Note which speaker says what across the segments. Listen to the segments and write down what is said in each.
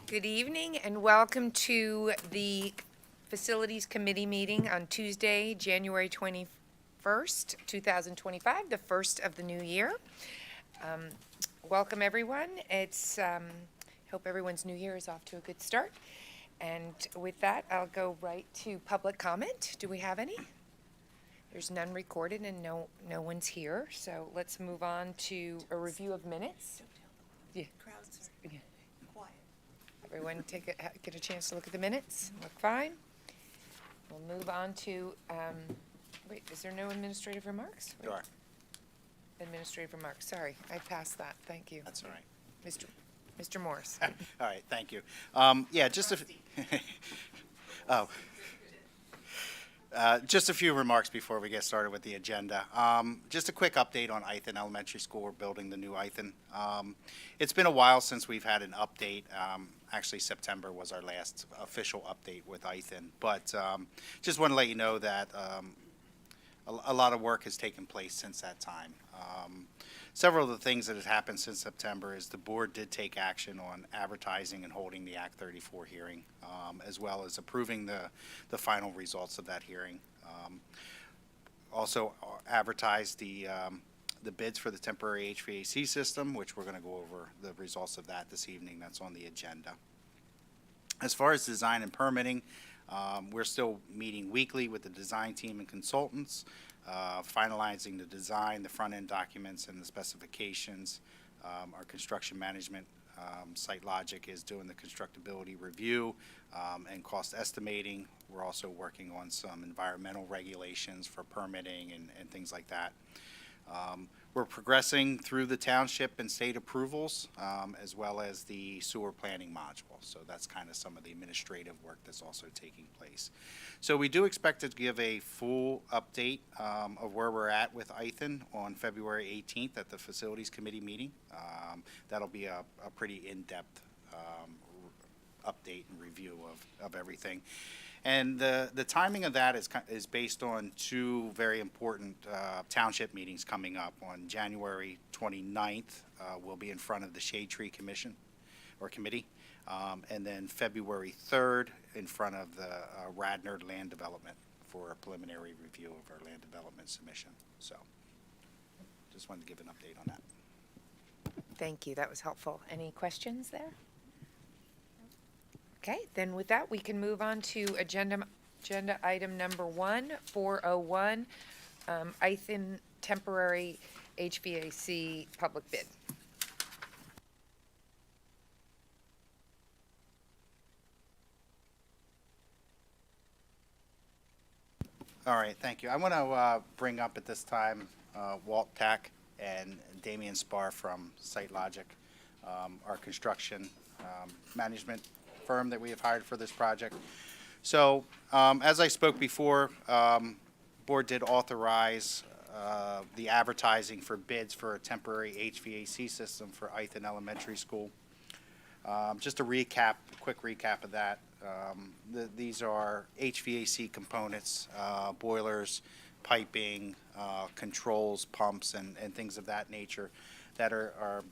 Speaker 1: Good evening and welcome to the Facilities Committee meeting on Tuesday, January 21st, 2025, the first of the new year. Welcome, everyone. Hope everyone's new year is off to a good start. And with that, I'll go right to public comment. Do we have any? There's none recorded and no one's here. So let's move on to a review of minutes. Yeah.
Speaker 2: Crowds
Speaker 1: Yeah.
Speaker 2: are quiet.
Speaker 1: Everyone get a chance to look at the minutes? Look fine. We'll move on to, wait, is there no administrative remarks? Wait.
Speaker 3: Sure.
Speaker 1: Administrative remarks, sorry, I passed that, thank you.
Speaker 3: That's all right.
Speaker 1: Mr. Morris.
Speaker 3: All right, thank you. Yeah, just just a few remarks before we get started with the agenda. Just a quick update on Ithan Elementary School. We're building the new Ithan. It's been a while since we've had an update. Actually, September was our last official update with Ithan. But just want to let you know that a lot of work has taken place since that time. Several of the things that have happened since September is the board did take action on advertising and holding the Act 34 hearing, as well as approving the final results of that hearing. Also advertised the bids for the temporary HVAC system, which we're going to go over the results of that this evening. That's on the agenda. As far as design and permitting, we're still meeting weekly with the design team and consultants, finalizing the design, the front-end documents, and the specifications. Our construction management, Site Logic, is doing the constructability review and cost estimating. We're also working on some environmental regulations for permitting and things like that. We're progressing through the township and state approvals, as well as the sewer planning module. So that's kind of some of the administrative work that's also taking place. So we do expect to give a full update of where we're at with Ithan on February 18th at the Facilities Committee meeting. That'll be a pretty in-depth update and review of everything. And the timing of that is based on two very important township meetings coming up. On January 29th, we'll be in front of the Shade Tree Commission or Committee, and then February 3rd in front of the Radnor Land Development for a preliminary review of our land development submission. So just wanted to give an update on that.
Speaker 1: Thank you, that was helpful. Any questions there? Okay, then with that, we can move on to agenda item number 1, 401, Ithan temporary HVAC public bid.
Speaker 3: All right, thank you. I want to bring up at this time Walt Tack and Damian Spar from Site Logic, our construction management firm that we have hired for this project. So as I spoke before, board did authorize the advertising for bids for a temporary HVAC system for Ithan Elementary School. Just a quick recap of that. These are HVAC components, boilers, piping, controls, pumps, and things of that nature that are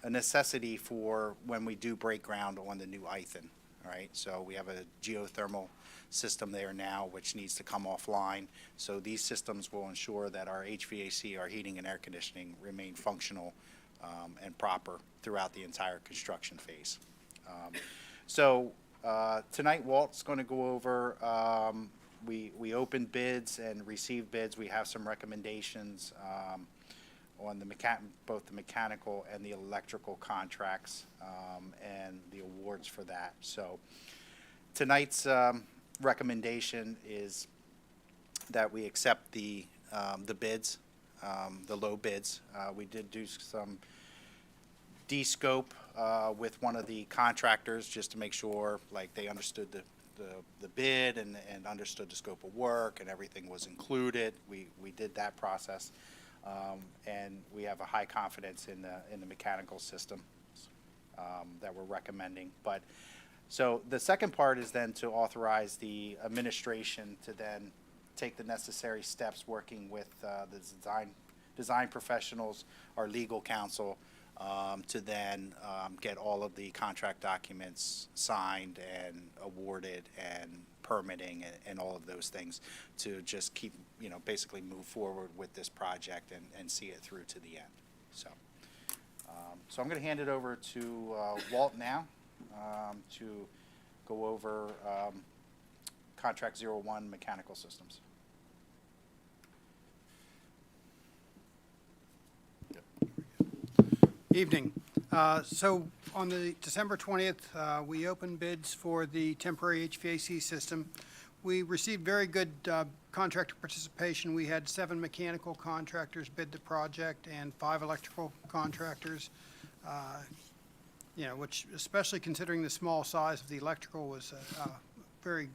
Speaker 3: a necessity for when we do break ground on the new Ithan. All right, so we have a geothermal system there now which needs to come offline. So these systems will ensure that our HVAC, our heating and air conditioning, remain functional and proper throughout the entire construction phase. Tonight Walt's going to go over, we opened bids and received bids. We have some recommendations on both the mechanical and the electrical contracts and the awards for that. So tonight's recommendation is that we accept the bids, the low bids. We did do some de-scope with one of the contractors just to make sure like they understood the bid and understood the scope of work and everything was included. We did that process. And we have a high confidence in the mechanical system that we're recommending. But so the second part is then to authorize the administration to then take the necessary steps working with the design professionals, our legal counsel, to then get all of the contract documents signed and awarded and permitting and all of those things to just keep, basically move forward with this project and see it through to the end. So, so I'm going to hand it over to Walt now to go over Contract 01 Mechanical Systems.
Speaker 2: Evening. So on the December 20th, we opened bids for the temporary HVAC system. We received very good contractor participation. We had 7 mechanical contractors bid the project and 5 electrical contractors, which, especially considering the small size of the electrical, was very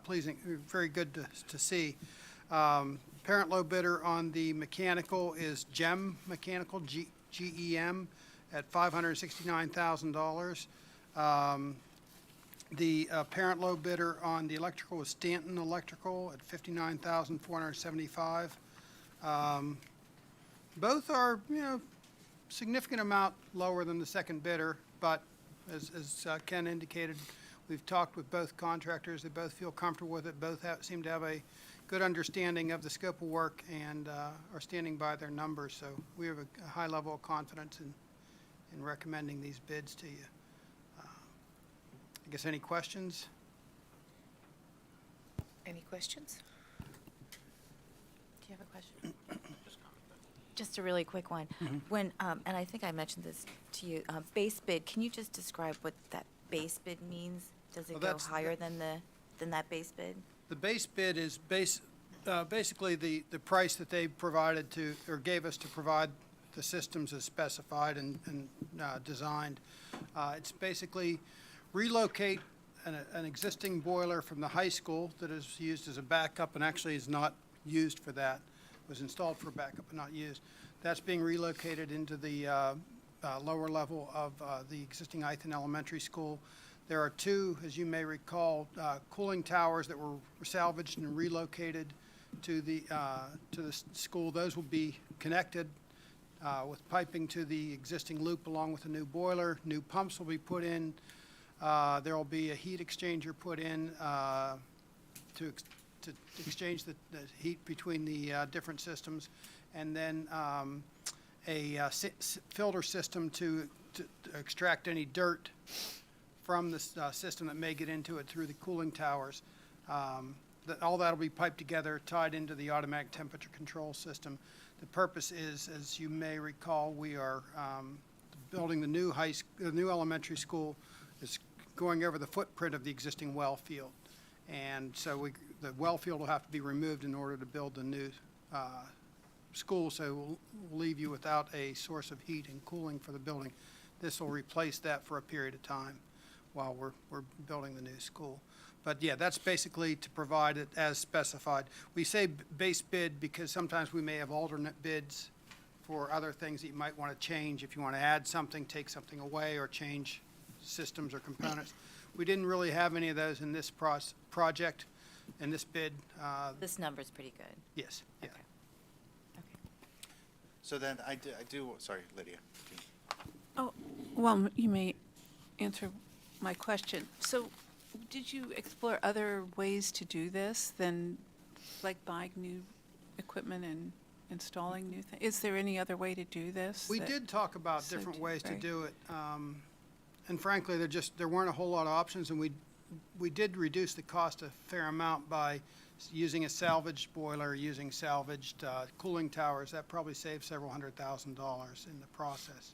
Speaker 2: pleasing, very good to see. Parent low bidder on the mechanical is GEM Mechanical, GEM, at $569,000. The parent low bidder on the electrical was Stanton Electrical at $59,475. Both are, significant amount lower than the second bidder, but as Ken indicated, we've talked with both contractors. They both feel comfortable with it. Both seem to have a good understanding of the scope of work and are standing by their numbers. So we have a high level of confidence in recommending these bids to you. I guess any questions?
Speaker 1: Any questions?
Speaker 4: Do you have a question? Just a really quick one. When, and I think I mentioned this to you, base bid, can you just describe what that base bid means? Does it
Speaker 2: Well,
Speaker 4: go
Speaker 2: that's
Speaker 4: higher than that base bid?
Speaker 2: The base bid is basically the price that they provided to, or gave us to provide the systems as specified and designed. It's basically relocate an existing boiler from the high school that is used as a backup and actually is not used for that, was installed for backup and not used. That's being relocated into the lower level of the existing Ithan Elementary School. There are 2, as you may recall, cooling towers that were salvaged and relocated to the school. Those will be connected with piping to the existing loop along with a new boiler. New pumps will be put in. There will be a heat exchanger put in to exchange the heat between the different systems, and then a filter system to extract any dirt from the system that may get into it through the cooling towers. All that will be piped together, tied into the automatic temperature control system. The purpose is, as you may recall, we are building the new elementary school is going over the footprint of the existing well field. And so the well field will have to be removed in order to build the new school, so we'll leave you without a source of heat and cooling for the building. This will replace that for a period of time while we're building the new school. But yeah, that's basically to provide it as specified. We say base bid because sometimes we may have alternate bids for other things that you might want to change. If you want to add something, take something away, or change systems or components. We didn't really have any of those in this project, in this bid.
Speaker 4: This number's pretty good.
Speaker 2: Yes, yeah.
Speaker 4: Okay. Okay.
Speaker 3: So then I do, sorry, Lydia.
Speaker 5: Oh, well, you may answer my question. So did you explore other ways to do this than like buying new equipment and installing new things? Is there any other way to do this?
Speaker 2: We did talk about different ways to do it. And frankly, there weren't a whole lot of options, and we did reduce the cost a fair amount by using a salvaged boiler, using salvaged cooling towers. That probably saved several $100,000 in the process.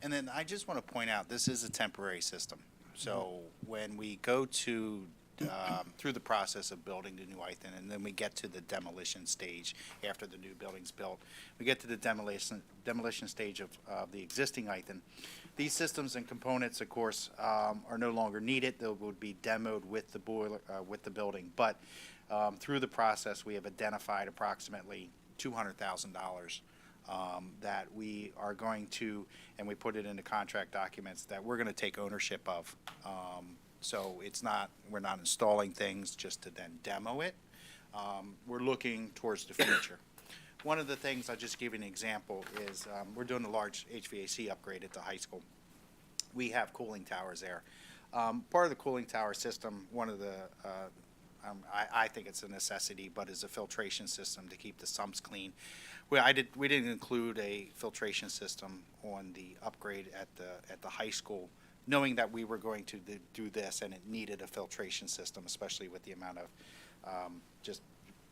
Speaker 3: And then I just want to point out, this is a temporary system. So when we go to, through the process of building the new Ithan, and then we get to the demolition stage after the new building's built, we get to the demolition stage of the existing Ithan. These systems and components, of course, are no longer needed. They would be demoed with the boiler, with the building. But through the process, we have identified approximately $200,000 that we are going to, and we put it in the contract documents, that we're going to take ownership of. So we're not installing things just to then demo it. We're looking towards the future. One of the things, I'll just give you an example, is we're doing a large HVAC upgrade at the high school. We have cooling towers there. Part of the cooling tower system, one of the, I think it's a necessity, but is a filtration system to keep the sumps clean. We didn't include a filtration system on the upgrade at the high school, knowing that we were going to do this and it needed a filtration system, especially with the amount of just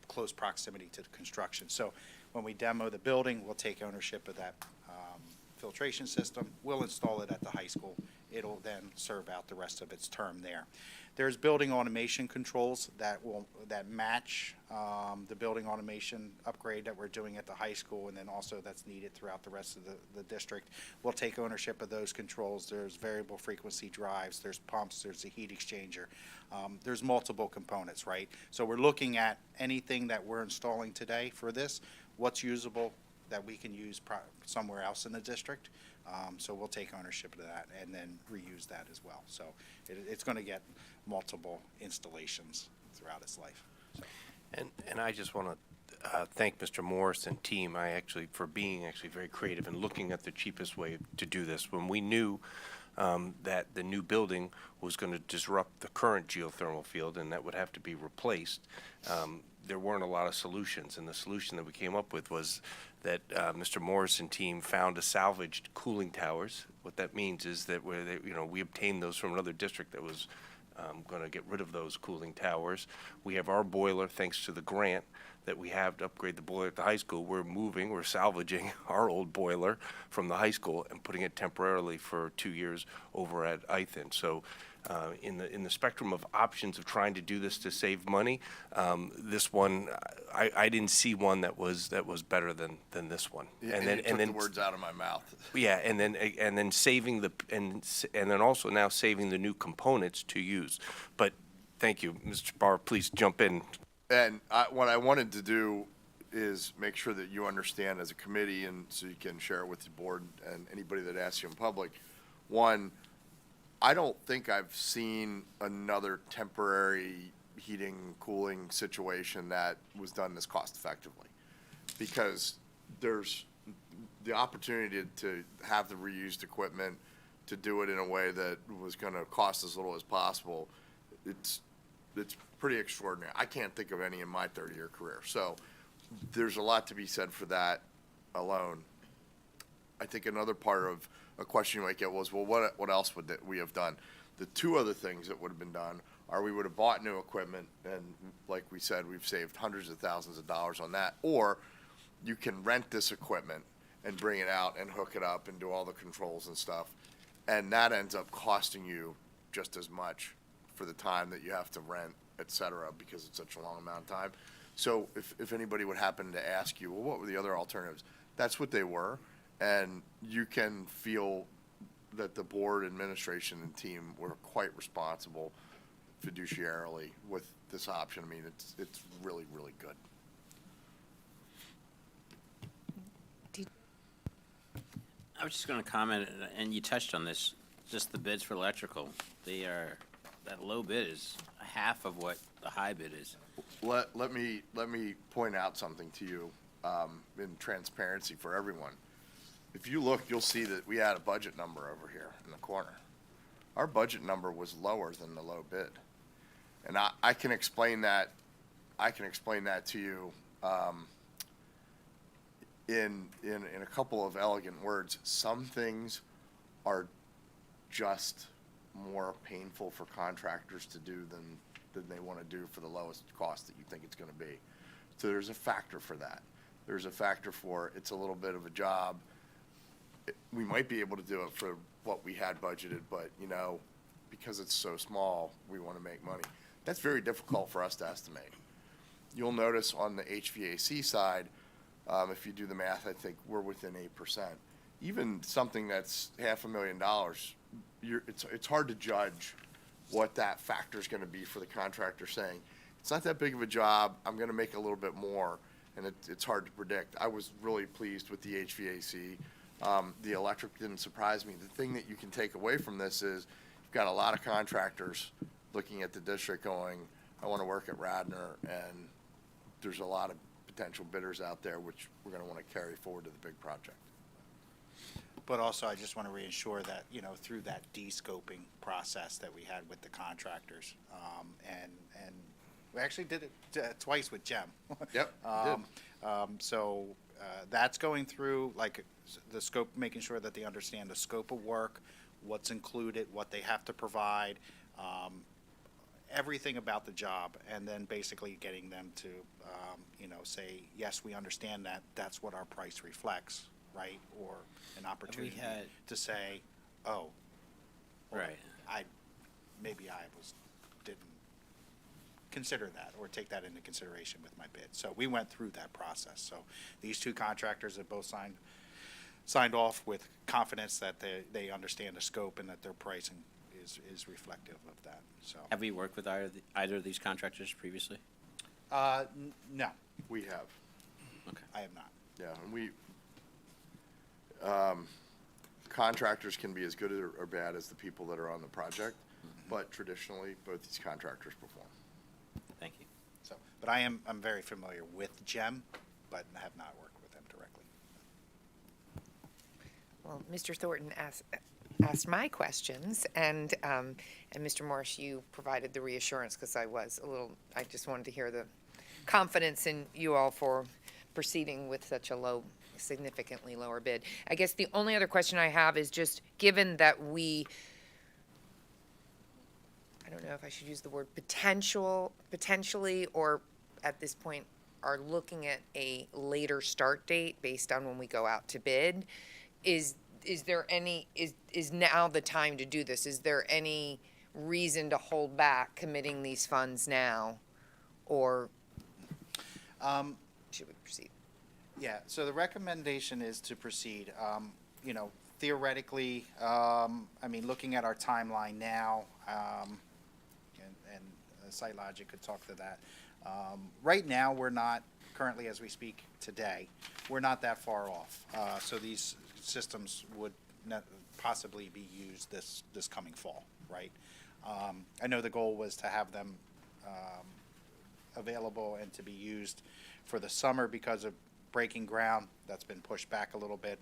Speaker 3: close proximity to the construction. So when we demo the building, we'll take ownership of that filtration system. We'll install it at the high school. It'll then serve out the rest of its term there. There's building automation controls that match the building automation upgrade that we're doing at the high school, and then also that's needed throughout the rest of the district. We'll take ownership of those controls. There's variable frequency drives, there's pumps, there's a heat exchanger. There's multiple components, right? So we're looking at anything that we're installing today for this, what's usable that we can use somewhere else in the district. So we'll take ownership of that and then reuse that as well. So it's going to get multiple installations throughout its life. So.
Speaker 6: And I just want to thank Mr. Morris and team, for being very creative and looking at the cheapest way to do this. When we knew that the new building was going to disrupt the current geothermal field and that would have to be replaced, there weren't a lot of solutions. And the solution that we came up with was that Mr. Morris and team found a salvaged cooling towers. What that means is that we obtained those from another district that was going to get rid of those cooling towers. We have our boiler, thanks to the grant that we have to upgrade the boiler at the high school. We're salvaging our old boiler from the high school and putting it temporarily for 2 years over at Ithan. So in the spectrum of options of trying to do this to save money, this one, I didn't see one that was better than this one.
Speaker 7: And then took the words out of my mouth.
Speaker 6: Yeah, and then saving and then also now saving the new components to use. But thank you, Mr. Barr. Please jump in.
Speaker 7: And what I wanted to do is make sure that you understand as a committee, and so you can share it with the board and anybody that asks you in public. One, I don't think I've seen another temporary heating, cooling situation that was done this cost effectively, because there's the opportunity to have the reused equipment, to do it in a way that was going to cost as little as possible. It's pretty extraordinary. I can't think of any in my 30-year career. So there's a lot to be said for that alone. I think another part of a question you might get was, well, what else would we have done? The two other things that would have been done are we would have bought new equipment, and like we said, we've saved hundreds of thousands of dollars on that, or you can rent this equipment and bring it out and hook it up and do all the controls and stuff, and that ends up costing you just as much for the time that you have to rent, et cetera, because it's such a long amount of time. So if anybody would happen to ask you, well, what were the other alternatives? That's what they were, and you can feel that the board, administration, and team were quite responsible fiduciarily with this option. I mean, it's really, really good.
Speaker 8: I was just going to comment, and you touched on this, just the bids for electrical. That low bid is half of what the high bid is.
Speaker 7: Let me point out something to you in transparency for everyone. If you look, you'll see that we had a budget number over here in the corner. Our budget number was lower than the low bid, and I can explain that. I can explain that to you in a couple of elegant words. Some things are just more painful for contractors to do than they want to do for the lowest cost that you think it's going to be. So there's a factor for that. There's a factor for it's a little bit of a job. We might be able to do it for what we had budgeted, but because it's so small, we want to make money. That's very difficult for us to estimate. You'll notice on the HVAC side, if you do the math, I think we're within 8%. Even something that's $500,000, it's hard to judge what that factor is going to be for the contractor saying, it's not that big of a job, I'm going to make a little bit more, and it's hard to predict. I was really pleased with the HVAC. The electric didn't surprise me. The thing that you can take away from this is you've got a lot of contractors looking at the district going, I want to work at Radnor, and there's a lot of potential bidders out there, which we're gonna wanna carry forward to the big project.
Speaker 3: But also, I just want to reassure that, you know, through that de-scoping process that we had with the contractors, and we actually did it twice with Gem.
Speaker 7: Yep, you did.
Speaker 3: So that's going through, like, the scope, making sure that they understand the scope of work, what's included, what they have to provide, everything about the job, and then basically getting them to, you know, say, yes, we understand that, that's what our price reflects, right? Or an opportunity
Speaker 8: had-
Speaker 3: to say, oh, well,
Speaker 8: Right.
Speaker 3: maybe I didn't consider that or take that into consideration with my bid. So we went through that process. So these two contractors have both signed off with confidence that they understand the scope and that their pricing is reflective of that, so.
Speaker 8: Have we worked with either of these contractors previously?
Speaker 3: No,
Speaker 7: We have,
Speaker 8: Okay.
Speaker 3: I have not.
Speaker 7: yeah, and contractors can be as good or bad as the people that are on the project, but traditionally, both these contractors perform.
Speaker 8: Thank you.
Speaker 3: So, but I'm very familiar with Gem, but have not worked with them directly.
Speaker 1: Well, Mr. Thornton asked my questions, and Mr. Morris, you provided the reassurance, because I just wanted to hear the confidence in you all for proceeding with such a significantly lower bid. I guess the only other question I have is just, given that I don't know if I should use the word potentially, or at this point are looking at a later start date based on when we go out to bid, is now the time to do this? Is there any reason to hold back committing these funds now, or should we proceed?
Speaker 3: Yeah, so the recommendation is to proceed. You know, theoretically, I mean, looking at our timeline now, and SiteLogic could talk to that. Right now, we're not, currently as we speak today, we're not that far off. So these systems would possibly be used this coming fall, right? I know the goal was to have them available and to be used for the summer because of breaking ground. That's been pushed back a little bit.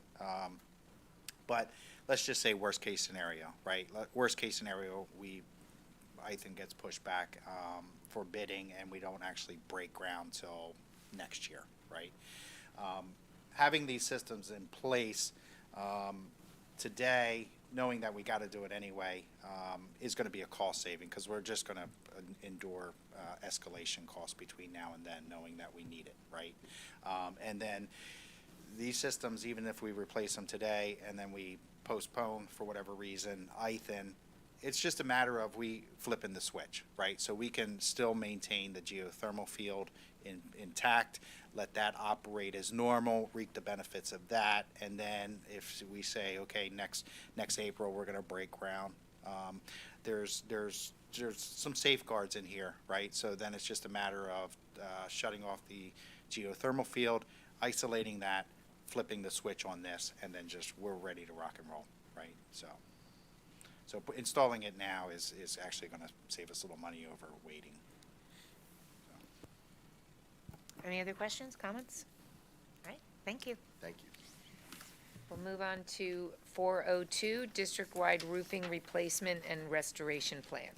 Speaker 3: But let's just say worst case scenario, right? Worst case scenario, I think gets pushed back for bidding, and we don't actually break ground till next year, right? Having these systems in place today, knowing that we got to do it anyway, is going to be a cost saving, because we're just going to endure escalation costs between now and then, knowing that we need it, right? And then these systems, even if we replace them today and then we postpone for whatever reason, it's just a matter of we flipping the switch, right? So we can still maintain the geothermal field intact, let that operate as normal, reap the benefits of that, and then if we say, okay, next April we're going to break ground, there's some safeguards in here, right? So then it's just a matter of shutting off the geothermal field, isolating that, flipping the switch on this, and then we're ready to rock and roll, right? So installing it now is actually going to save us a little money over waiting.
Speaker 1: Any other questions, comments? All right, thank you.
Speaker 7: Thank you.
Speaker 1: We'll move on to 402, district-wide roofing replacement and restoration plan.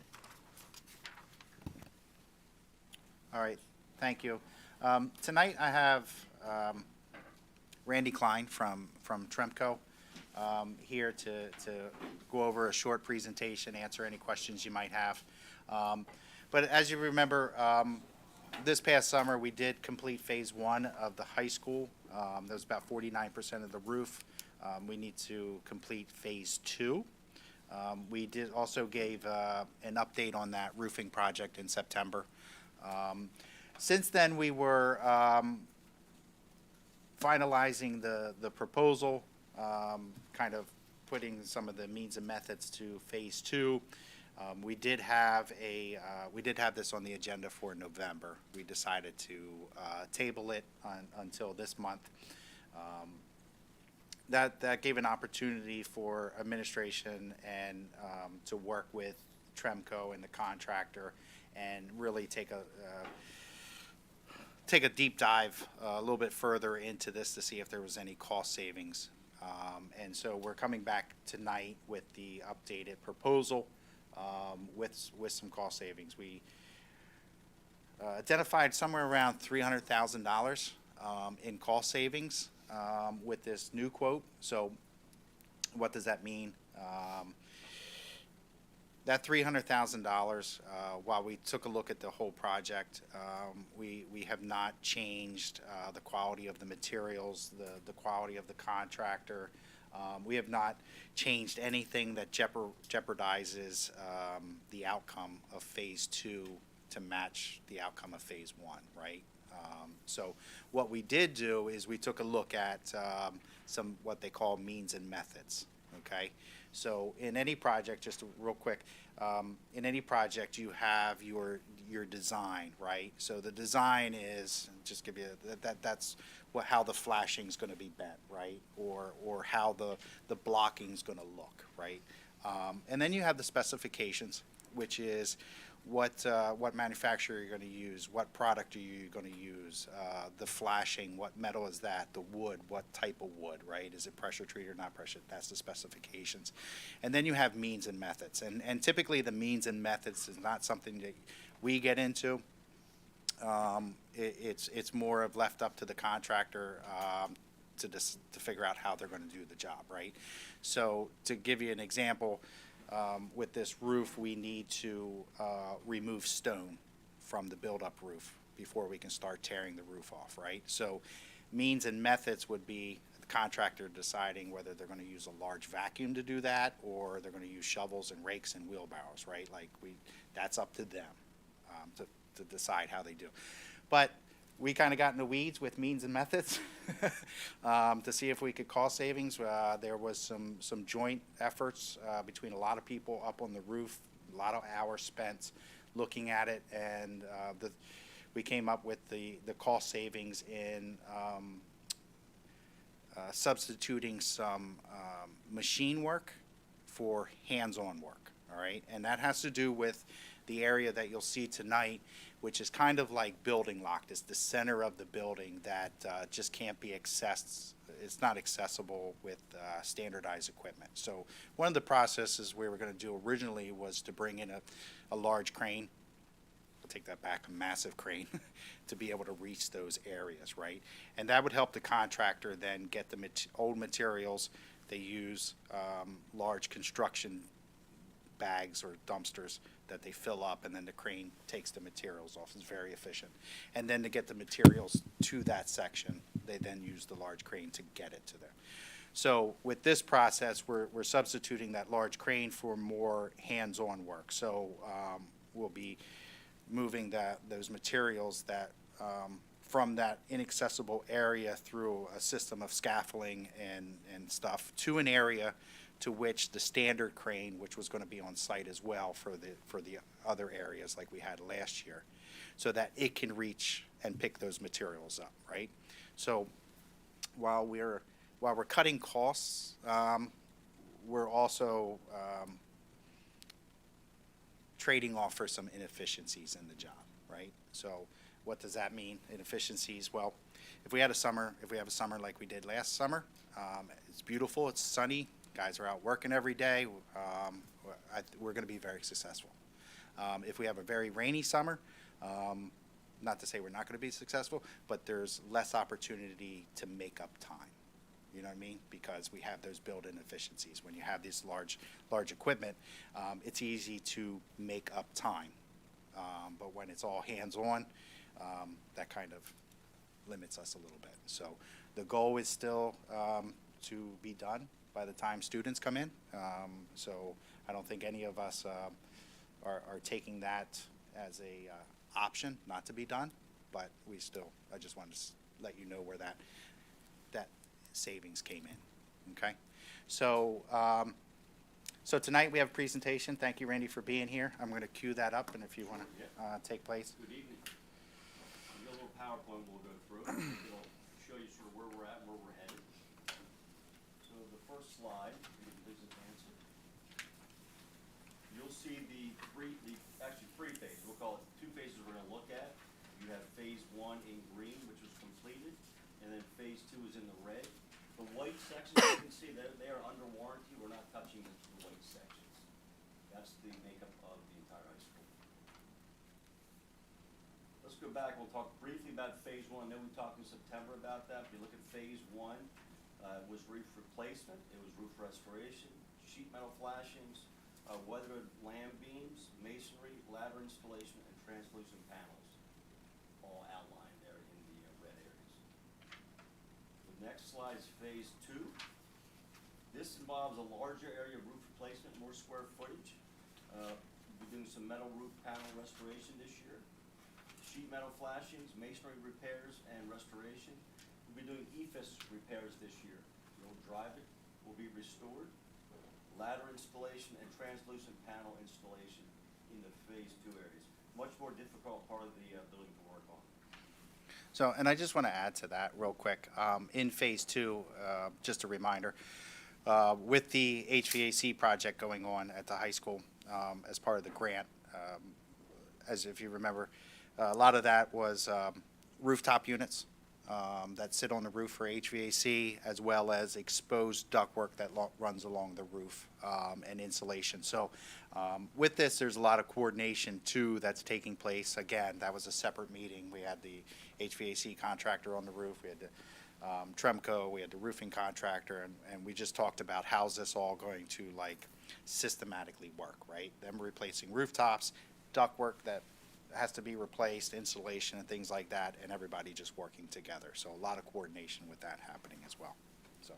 Speaker 3: All right, thank you. Tonight I have Randy Klein from Tremco here to go over a short presentation, answer any questions you might have. But as you remember, this past summer, we did complete phase 1 of the high school. That was about 49% of the roof. We need to complete phase 2. We did also gave an update on that roofing project in September. Since then, we were finalizing the proposal, kind of putting some of the means and methods to phase 2. We did have this on the agenda for November. We decided to table it until this month. That gave an opportunity for administration and to work with Tremco and the contractor and really take take a deep dive a little bit further into this to see if there was any cost savings. And so we're coming back tonight with the updated proposal with some cost savings. We identified somewhere around $300,000 in cost savings with this new quote. So what does that mean? That $300,000, while we took a look at the whole project, we have not changed the quality of the materials, the quality of the contractor. We have not changed anything that jeopardizes the outcome of Phase 2 to match the outcome of Phase 1, right? So what we did do is we took a look at some what they call means and methods, okay? So in any project, just real quick, in any project you have your design, right? So the design is, just give you, that's how the flashing's gonna be bent, right? Or how the blocking's gonna look, right? And then you have the specifications, which is what manufacturer you're going to use, what product are you going to use, the flashing, what metal is that, the wood, what type of wood, right? Is it pressure treated or not pressure? That's the specifications. And then you have means and methods. And typically the means and methods is not something that we get into. It's more of left up to the contractor to figure out how they're going to do the job, right? So to give you an example, with this roof, we need to remove stone from the build-up roof before we can start tearing the roof off, right? So means and methods would be the contractor deciding whether they're going to use a large vacuum to do that or they're going to use shovels and rakes and wheelbarrows, right? Like that's up to them to decide how they do. But we kind of got in the weeds with means and methods to see if we could cost savings. There was some joint efforts between a lot of people up on the roof, a lot of hours spent looking at it, and we came up with the cost savings in substituting some machine work for hands-on work, all right? And that has to do with the area that you'll see tonight, which is kind of like building locked. It's the center of the building that just can't be accessed. It's not accessible with standardized equipment. So one of the processes we were going to do originally was to bring in a large crane. I'll take that back, a massive crane, to be able to reach those areas, right? And that would help the contractor then get the old materials. They use large construction bags or dumpsters that they fill up, and then the crane takes the materials off. It's very efficient. And then to get the materials to that section, they then use the large crane to get it to there. So with this process, we're substituting that large crane for more hands-on work. So we'll be moving those materials that from that inaccessible area through a system of scaffolding and stuff to an area to which the standard crane, which was going to be on site as well for the other areas like we had last year, so that it can reach and pick those materials up, right? So while we're cutting costs, we're also trading off for some inefficiencies in the job, right? So what does that mean, inefficiencies? Well, if we have a summer like we did last summer, it's beautiful, it's sunny, guys are out working every day, we're going to be very successful. If we have a very rainy summer, not to say we're not going to be successful, but there's less opportunity to make up time. You know what I mean? Because we have those built-in efficiencies. When you have this large equipment, it's easy to make up time. But when it's all hands-on, that kind of limits us a little bit. So the goal is still to be done by the time students come in. So I don't think any of us are taking that as a option not to be done, but I just wanted to let you know where that savings came in, okay? So, so tonight we have a presentation. Thank you, Randy, for being here. I'm going to cue that up, and if you want to take place.
Speaker 9: Good evening. I've got a little PowerPoint we'll go through. It'll show you sort of where we're at and where we're headed. So the first slide, you can please advance it. You'll see actually three phases. We'll call it two phases we're going to look at. You You have phase one in green, which was completed, and then phase two is in the red. The white sections, you can see, they are under warranty. We're not touching the white sections. That's the makeup of the entire high school. Let's go back, we'll talk briefly about phase one. I know we talked in September about that. If you look at phase one, it was roof replacement, it was roof restoration, sheet metal flashings, weathered lam beams, masonry, ladder installation, and translucent panels, all outlined there in the red areas. The next slide is phase two. This involves a larger area of roof replacement, more square footage. We're doing some metal roof panel restoration this year. Sheet metal flashings, masonry repairs, and restoration. We'll be doing EFIS repairs this year. The old drive it will be restored. Ladder installation and translucent panel installation in the phase two areas. Much more difficult part of the building to work on.
Speaker 3: So, and I just want to add to that real quick. In phase two, just a reminder, with the HVAC project going on at the high school as part of the grant, as if you remember, a lot of that was rooftop units that sit on the roof for HVAC, as well as exposed ductwork that runs along the roof and insulation. So with this, there's a lot of coordination too that's taking place. Again, that was a separate meeting. We had the HVAC contractor on the roof. We had the Tremco, we had the roofing contractor, and we just talked about how's this all going to like systematically work, right? Them replacing rooftops, ductwork that has to be replaced, insulation and things like that, and everybody just working together. So a lot of coordination with that happening as well. So.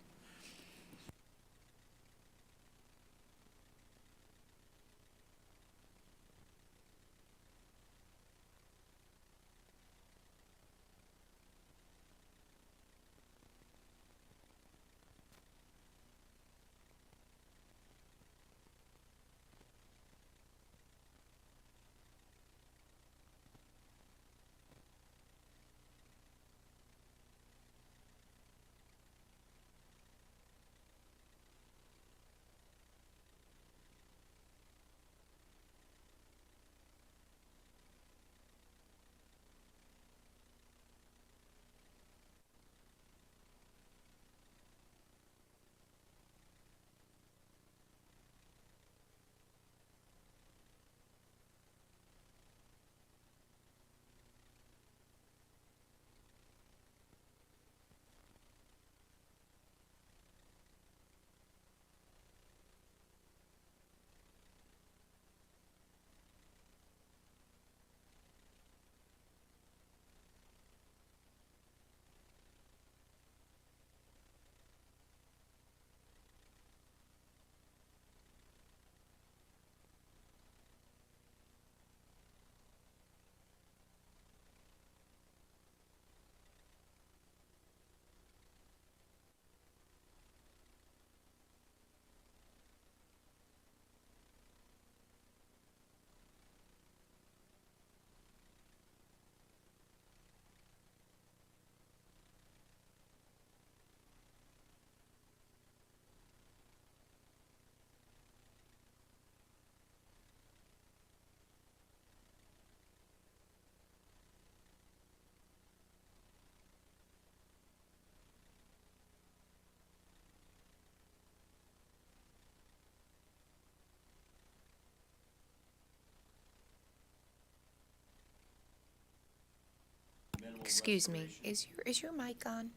Speaker 9: Minimal
Speaker 1: Excuse me,
Speaker 9: restoration.
Speaker 1: is your mic on?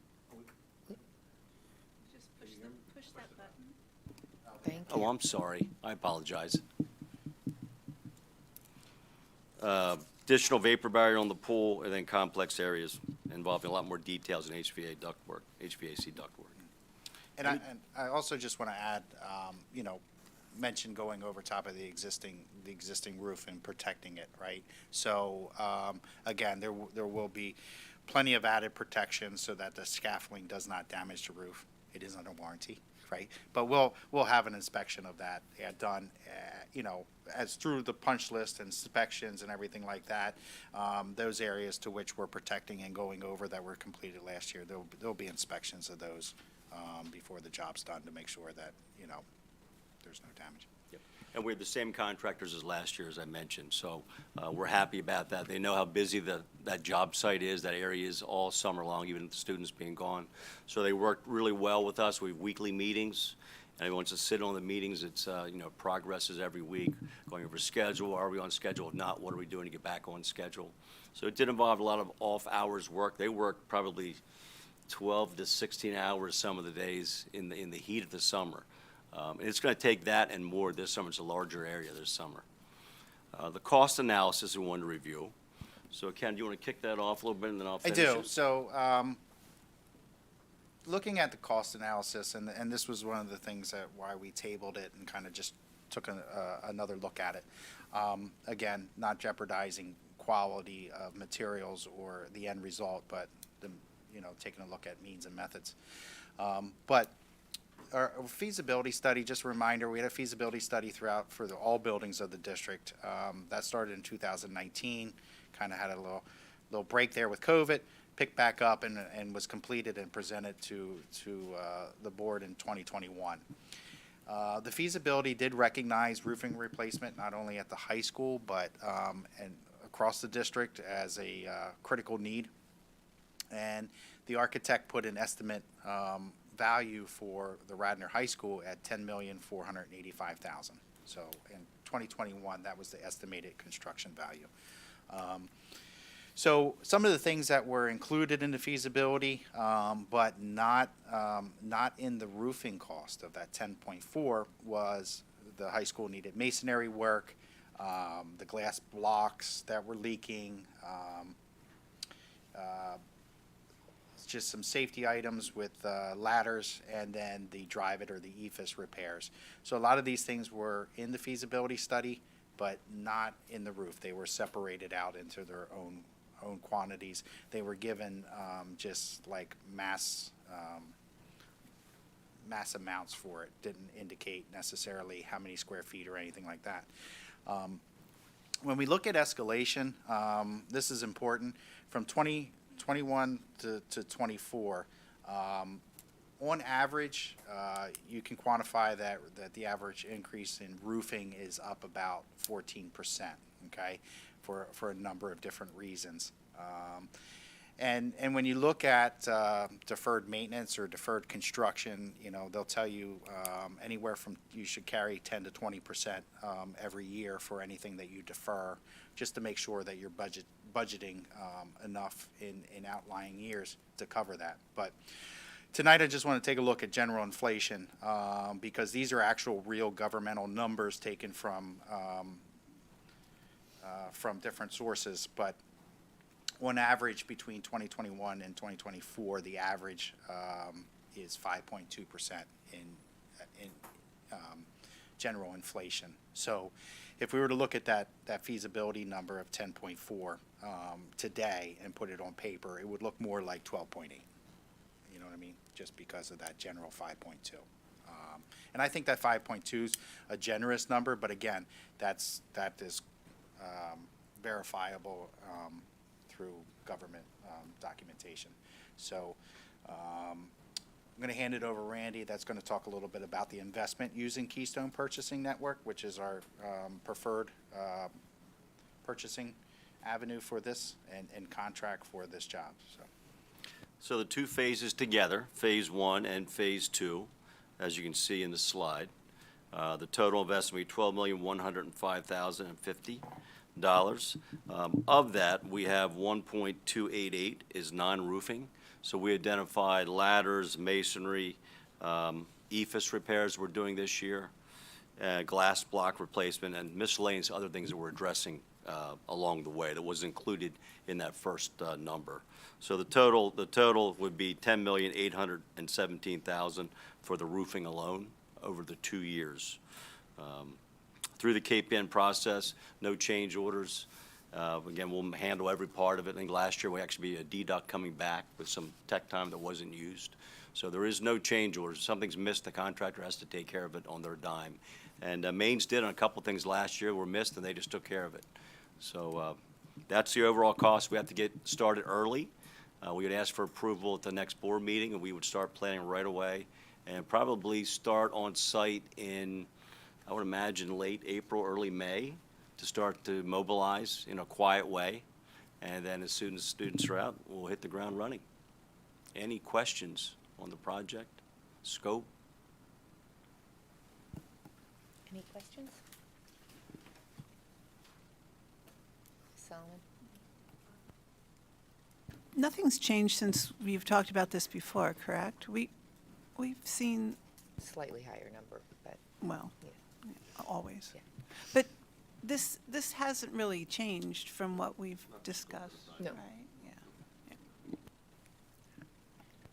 Speaker 5: Just push that button.
Speaker 1: Thank
Speaker 9: Oh,
Speaker 1: you.
Speaker 9: I'm sorry. I apologize. Additional vapor barrier on the pool, and then complex areas involving a lot more details in HVAC ductwork.
Speaker 3: And I also just want to add, mention going over top of the existing roof and protecting it, right? So, again, there will be plenty of added protection so that the scaffolding does not damage the roof. It is under warranty, right? But we'll have an inspection of that done, as through the punch list and inspections and everything like that. Those areas to which we're protecting and going over that were completed last year, there'll be inspections of those before the job's done to make sure that, there's no damage.
Speaker 9: And we have the same contractors as last year, as I mentioned, so we're happy about that. They know how busy that job site is, that area is all summer long, even with the students being gone. So they worked really well with us. We have weekly meetings, and everyone wants to sit on the meetings. It's, progresses every week, going over schedule. Are we on schedule? If not, what are we doing to get back on schedule? So it did involve a lot of off-hours work. They worked probably 12 to 16 hours some of the days in the heat of the summer. And it's going to take that and more this summer. It's a larger area this summer. The cost analysis we wanted to review. So Ken, do you want to kick that off a little bit and then I'll
Speaker 3: I
Speaker 9: finish
Speaker 3: do.
Speaker 9: it?
Speaker 3: So, looking at the cost analysis, and this was one of the things that why we tabled it and kind of just took another look at it. Again, not jeopardizing quality of materials or the end result, but taking a look at means and methods. But our feasibility study, just a reminder, we had a feasibility study throughout for all buildings of the district. That started in 2019, kind of had a little break there with COVID, picked back up and was completed and presented to the board in 2021. The feasibility did recognize roofing replacement, not only at the high school, but and across the district as a critical need. And the architect put an estimate value for the Radnor High School at $10,485,000. So in 2021, that was the estimated construction value. So some of the things that were included in the feasibility, but not in the roofing cost of that 10.4 was the high school needed masonry work, the glass blocks that were leaking, just some safety items with ladders, and then the drive-it or the EFIS repairs. So a lot of these things were in the feasibility study, but not in the roof. They were separated out into their own quantities. They were given just like mass amounts for it. Didn't indicate necessarily how many square feet or anything like that. When we look at escalation, this is important. From 2021 to 24, on average, you can quantify that the average increase in roofing is up about 14%, okay, for a number of different reasons. And when you look at deferred maintenance or deferred construction, they'll tell you anywhere from you should carry 10 to 20% every year for anything that you defer, just to make sure that you're budgeting enough in outlying years to cover that. But tonight I just want to take a look at general inflation because these are actual real governmental numbers taken from different sources. But on average, between 2021 and 2024, the average is 5.2% in general inflation. So if we were to look at that feasibility number of 10.4 today and put it on paper, it would look more like 12.8. You know what I mean? Just because of that general 5.2. And I think that 5.2 is a generous number, but again, that is verifiable through government documentation. So I'm going to hand it over to Randy. That's going to talk a little bit about the investment using Keystone Purchasing Network, which is our preferred purchasing avenue for this and contract for this job.
Speaker 9: So the two phases together, Phase 1 and Phase 2, as you can see in the slide. The total investment will be $12,105,050. Of that, we have 1.288 is non-roofing. So we identified ladders, masonry, EFIS repairs we're doing this year, glass block replacement, and miscellaneous other things that we're addressing along the way that was included in that first number. So the total would be $10,817,000 for the roofing alone over the 2 years. Through the KPN process, no change orders. Again, we'll handle every part of it. I think last year we actually had a deduct coming back with some tech time that wasn't used. So there is no change orders. If something's missed, the contractor has to take care of it on their dime. And Maine's did on a couple things last year were missed, and they just took care of it. So that's the overall cost. We have to get started early. We would ask for approval at the next board meeting, and we would start planning right away and probably start on site in I would imagine late April, early May, to start to mobilize in a quiet way. And then as soon as students are out, we'll hit the ground running. Any questions on the project, scope?
Speaker 1: Any questions? Solid.
Speaker 5: Nothing's changed since we've talked about this before, correct? We've seen,
Speaker 1: Slightly higher number, but
Speaker 5: well,
Speaker 1: Yeah.
Speaker 5: always.
Speaker 1: Yeah.
Speaker 5: But this hasn't really changed from what we've discussed,
Speaker 1: No.
Speaker 5: right? Yeah.
Speaker 1: I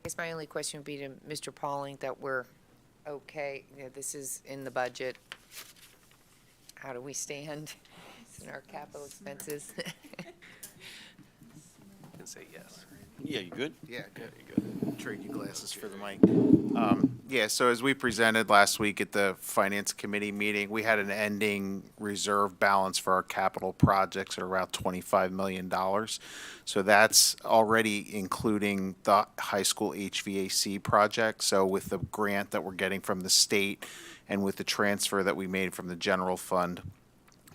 Speaker 1: guess my only question would be to Mr. Pauling that we're okay, this is in the budget. How do we stand in our capital expenses?
Speaker 6: Can say yes.
Speaker 9: Yeah, you good?
Speaker 3: Yeah, good. Trade you glasses for the mic. Yeah, so as we presented last week at the Finance Committee meeting, we had an ending reserve balance for our capital projects at around $25 million. So that's already including the high school HVAC project. So with the grant that we're getting from the state and with the transfer that we made from the general fund,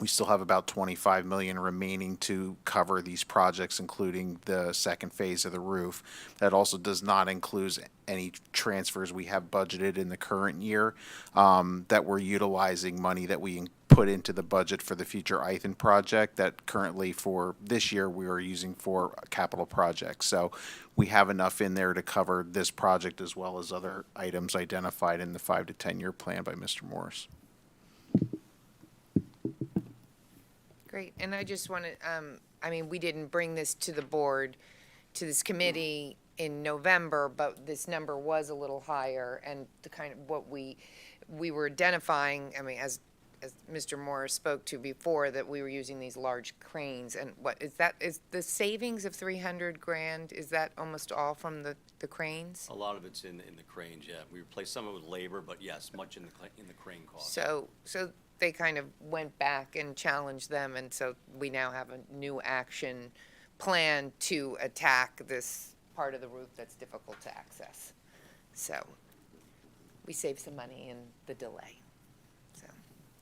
Speaker 3: we still have about 25 million remaining to cover these projects, including the second phase of the roof. That also does not include any transfers we have budgeted in the current year, that we're utilizing money that we put into the budget for the future Ithan project that currently for this year we are using for capital projects. So we have enough in there to cover this project as well as other items identified in the 5 to 10 year plan by Mr. Morris.
Speaker 1: Great, and I just want to, we didn't bring this to the board, to this committee in November, but this number was a little higher, and the kind of what we were identifying, as Mr. Morris spoke to before, that we were using these large cranes, and is the savings of 300 grand, is that almost all from the cranes?
Speaker 9: A lot of it's in the cranes, yeah. We replaced some of it with labor, but yes, much in the crane cost.
Speaker 1: So they kind of went back and challenged them, and so we now have a new action plan to attack this part of the roof that's difficult to access. So we saved some money in the delay. So,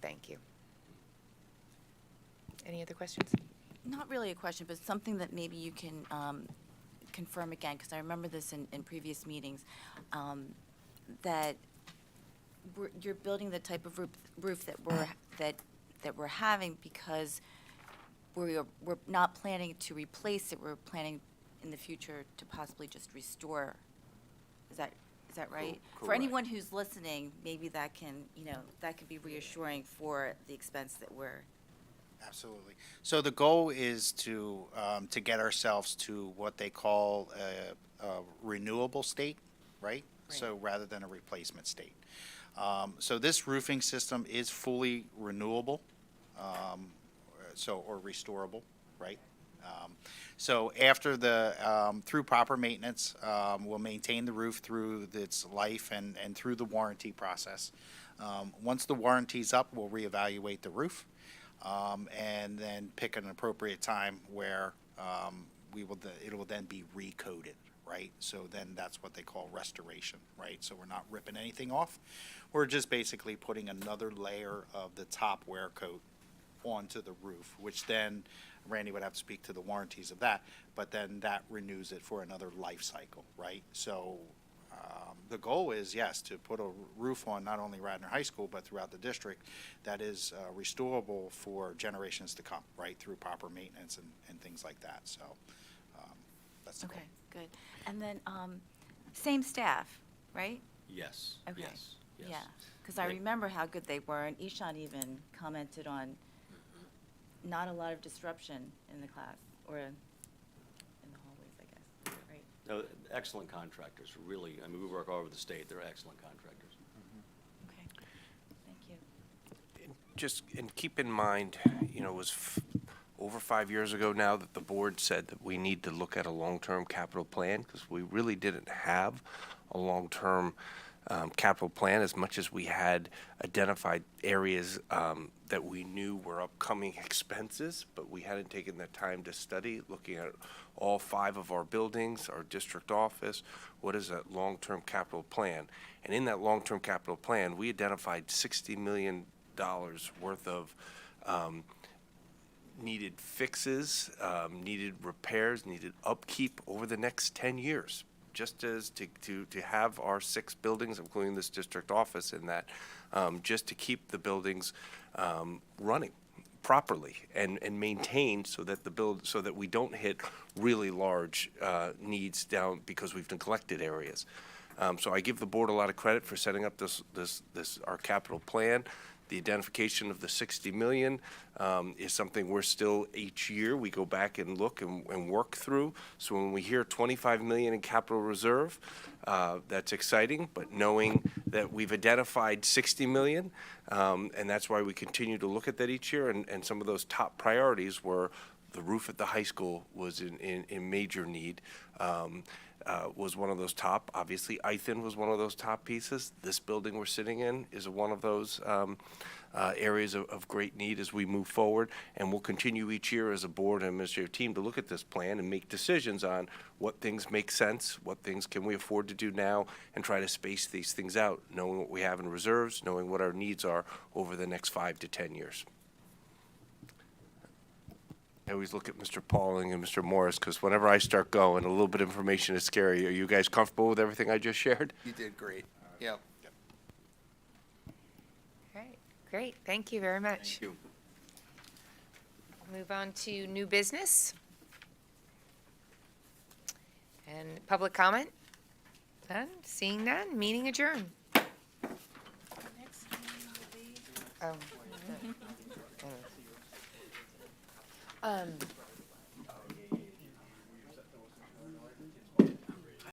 Speaker 1: thank you. Any other questions?
Speaker 4: Not really a question, but something that maybe you can confirm again, because I remember this in previous meetings, that you're building the type of roof that we're having because we're not planning to replace it. We're planning in the future to possibly just restore. Is that right? For
Speaker 9: Correct.
Speaker 4: anyone who's listening, maybe that can be reassuring for the expense that we're.
Speaker 3: Absolutely. So the goal is to get ourselves to what they call a renewable state, right? So rather than a replacement state. So this roofing system is fully renewable, or restorable, right? So after through proper maintenance, we'll maintain the roof through its life and through the warranty process. Once the warranty's up, we'll reevaluate the roof, and then pick an appropriate time where it will then be recoated. Right, so then that's what they call restoration, right? So we're not ripping anything off. We're just basically putting another layer of the top wear coat onto the roof, which then Randy would have to speak to the warranties of that, but then that renews it for another life cycle, right? So the goal is, yes, to put a roof on not only Radnor High School, but throughout the district that is restorable for generations to come, right, through proper maintenance and things like that. So that's the goal.
Speaker 4: Okay, good. And then, same staff, right?
Speaker 9: Yes,
Speaker 4: Okay.
Speaker 9: yes, yes.
Speaker 4: Yeah, because I
Speaker 9: Right.
Speaker 4: remember how good they were, and Ishan even commented on not a lot of disruption in the class, or in the hallways, I guess, right?
Speaker 9: No, excellent contractors, really. We work all over the state. They're excellent contractors.
Speaker 4: Okay, thank you.
Speaker 6: And keep in mind, it was over 5 years ago now that the board said that we need to look at a long-term capital plan, because we really didn't have a long-term capital plan as much as we had identified areas that we knew were upcoming expenses, but we hadn't taken the time to study, looking at all 5 of our buildings, our district office, what is that long-term capital plan? And in that long-term capital plan, we identified $60 million worth of needed fixes, needed repairs, needed upkeep over the next 10 years, just as to have our 6 buildings, including this district office in that, just to keep the buildings running properly and maintained so that so that we don't hit really large needs down because we've neglected areas. So I give the board a lot of credit for setting up our capital plan. The identification of the 60 million is something we're still, each year, we go back and look and work through. So when we hear 25 million in capital reserve, that's exciting, but knowing that we've identified 60 million, and that's why we continue to look at that each year, and some of those top priorities were the roof at the high school was in major need. Was one of those top. Obviously, Ithan was one of those top pieces. This building we're sitting in is one of those areas of great need as we move forward. And we'll continue each year as a board and administrative team to look at this plan and make decisions on what things make sense, what things can we afford to do now, and try to space these things out, knowing what we have in reserves, knowing what our needs are over the next 5 to 10 years. I always look at Mr. Pauling and Mr. Morris, because whenever I start going, a little bit of information is scary. Are you guys comfortable with everything I just shared?
Speaker 10: You did great. Yep.
Speaker 1: Great, great. Thank you very much.
Speaker 8: Thank you.
Speaker 1: Move on to new business. And public comment? None? Seeing none? Meeting adjourned. Oh.